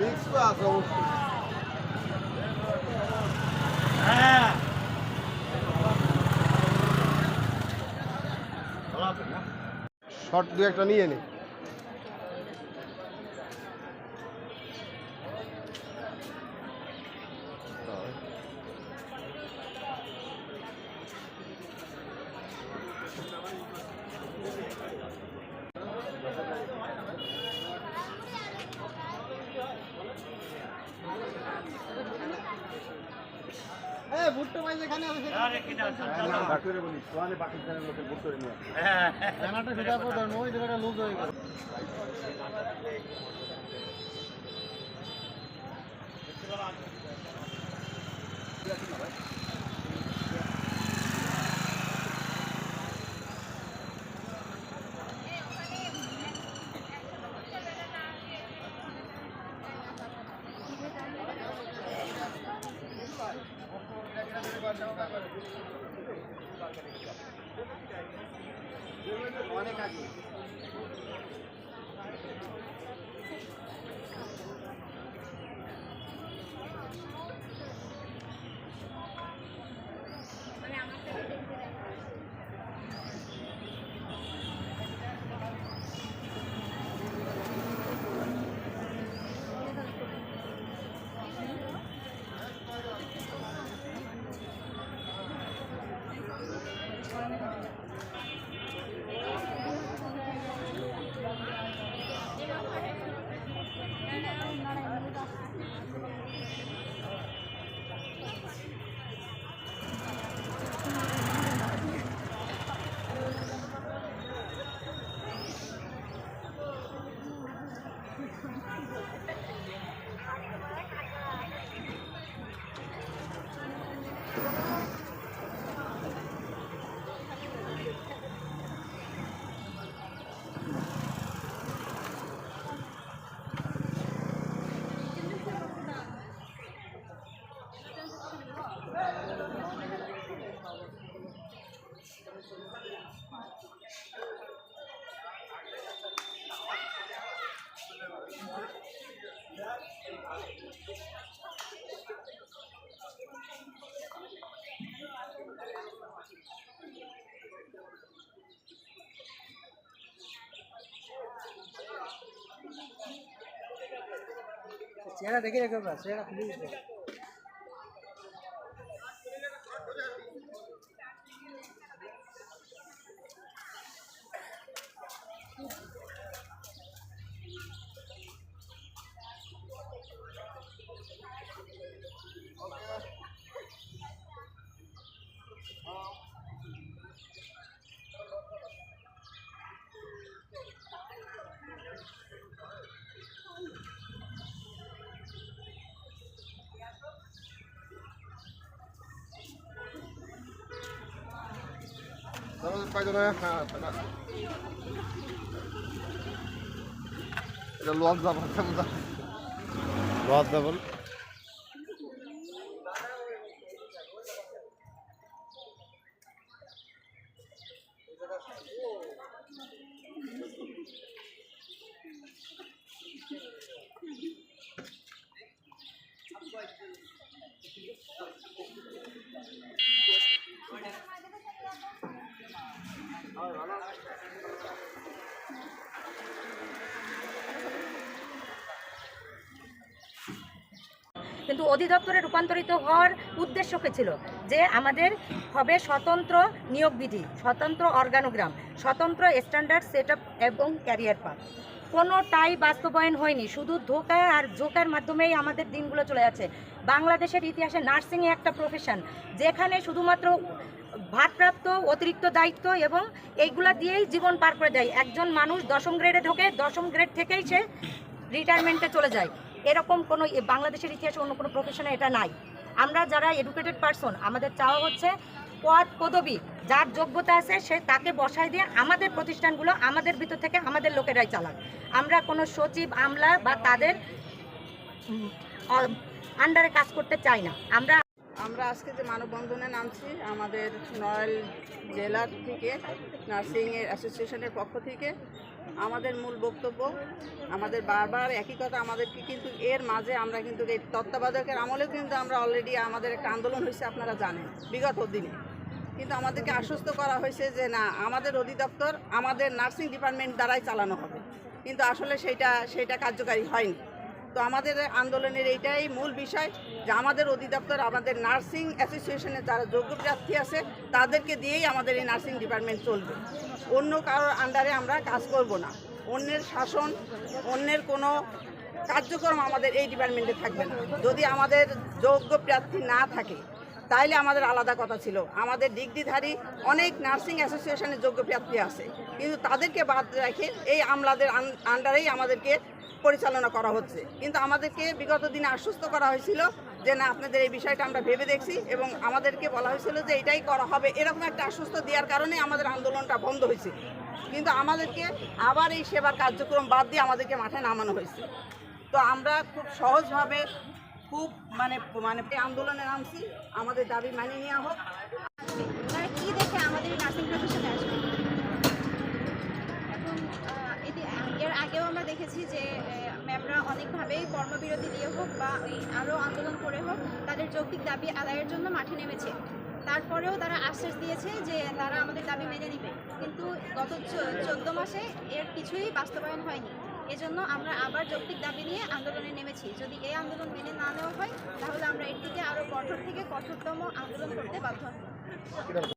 Risk তো আছে অবশ্যই। শর্ট দু একটা নিয়ে নে। ভুট্টো ভাই যেখানে আছে সেখানে বলি সোয়ানে পাকিস্তানের লোকের ভুট্টো নিয়ে জানাটা সেটা প্রধান ওই জায়গাটা লুজ হয়ে গেল। অনেক আগে চেহারা দেখে রেখে চেহারা খুলে দিতে এটা লজ্জা লজ্জা বল কিন্তু অধিদপ্তরে রূপান্তরিত হওয়ার উদ্দেশ্য ছিল যে আমাদের হবে স্বতন্ত্র নিয়োগ বিধি, স্বতন্ত্র অর্গানোগ্রাম, স্বতন্ত্র স্ট্যান্ডার্ড সেট আপ এবং ক্যারিয়ার পাথ। কোনোটাই বাস্তবায়ন হয়নি, শুধু ধোঁকা আর জোকার মাধ্যমেই আমাদের দিনগুলো চলে যাচ্ছে। বাংলাদেশের ইতিহাসে নার্সিংয়ে একটা প্রফেশন যেখানে শুধুমাত্র ভারপ্রাপ্ত অতিরিক্ত দায়িত্ব এবং এইগুলা দিয়েই জীবন পার করে দেয়। একজন মানুষ 10ম গ্রেডে ঢোকে, 10ম গ্রেড থেকেই সে রিটায়ারমেন্টে চলে যায়। এরকম কোনো বাংলাদেশের ইতিহাসে অন্য কোনো প্রফেশনে এটা নাই। আমরা যারা এডুকেটেড পারসন, আমাদের চাওয়া হচ্ছে পদ পদবি যার যোগ্যতা আছে সে তাকে বসায় দিয়ে আমাদের প্রতিষ্ঠানগুলো আমাদের ভিতর থেকে আমাদের লোকেরাই চালাক। আমরা কোনো সচিব আমলা বা তাদের আন্ডারে কাজ করতে চাই না। আমরা আমরা আজকে যে মানববন্ধনে নামছি আমাদের নড়াইল জেলার থেকে নার্সিং অ্যাসোসিয়েশনের পক্ষ থেকে আমাদের মূল বক্তব্য আমাদের বারবার একই কথা আমাদেরকে কিন্তু এর মাঝে আমরা কিন্তু এই তত্ত্বাবধায়কের আমলেও কিন্তু আমরা অলরেডি আমাদের একটা আন্দোলন হয়েছে আপনারা জানেন বিগত দিনে কিন্তু আমাদেরকে আশ্বস্ত করা হয়েছে যে না আমাদের অধিদপ্তর আমাদের নার্সিং ডিপার্টমেন্ট দ্বারাই চালানো হবে কিন্তু আসলে সেইটা কার্যকারী হয়নি। তো আমাদের আন্দোলনের এইটাই মূল বিষয় যে আমাদের অধিদপ্তর আমাদের নার্সিং অ্যাসোসিয়েশনের যারা যোগ্য প্রার্থী আছে তাদেরকে দিয়েই আমাদের এই নার্সিং ডিপার্টমেন্ট চলবে, অন্য কারোর আন্ডারে আমরা কাজ করব না, অন্যের শাসন অন্যের কোনো কার্যক্রম আমাদের এই ডিপার্টমেন্টে থাকবে না। যদি আমাদের যোগ্য প্রার্থী না থাকে তাইলে আমাদের আলাদা কথা ছিল, আমাদের ডিগ্রিধারী অনেক নার্সিং অ্যাসোসিয়েশনের যোগ্য প্রার্থী আছে কিন্তু তাদেরকে বাদ রেখে এই আমলাদের আন্ডারেই আমাদেরকে পরিচালনা করা হচ্ছে। কিন্তু আমাদেরকে বিগত দিনে আশ্বস্ত করা হয়েছিল যে না আপনাদের এই বিষয়টা আমরা ভেবে দেখছি এবং আমাদেরকে বলা হয়েছিল যে এটাই করা হবে, এরকম একটা আশ্বস্ত দেওয়ার কারণে আমাদের আন্দোলনটা বন্ধ হয়েছে। কিন্তু আমাদেরকে আবার এই সেবার কার্যক্রম বাদ দিয়ে আমাদেরকে মাঠে নামানো হয়েছে। তো আমরা খুব সহজভাবে খুব মানে আন্দোলনে নামছি, আমাদের দাবি মানিয়ে নেওয়া হোক। তারা কি দেখে আমাদের নার্সিং প্রফেশনে আসবে? এখন এর আগেও আমরা দেখেছি যে ম্যামরা অনেকভাবেই কর্মবিরতি দিয়ে হোক বা আরও আন্দোলন করে হোক তাদের যৌক্তিক দাবি আদায়ের জন্য মাঠে নেমেছে। তারপরেও তারা আশ্বাস দিয়েছে যে তারা আমাদের দাবি মেনে নেবে, কিন্তু গত 14 মাসে এর কিছুই বাস্তবায়ন হয়নি। এজন্য আমরা আবার যৌক্তিক দাবি নিয়ে আন্দোলনে নেমেছি। যদি এই আন্দোলন মেনে না নেওয়া হয় তাহলে আমরা এর থেকে আরও কঠোর থেকে কঠোরতম আন্দোলন করতে বাধ্য হব।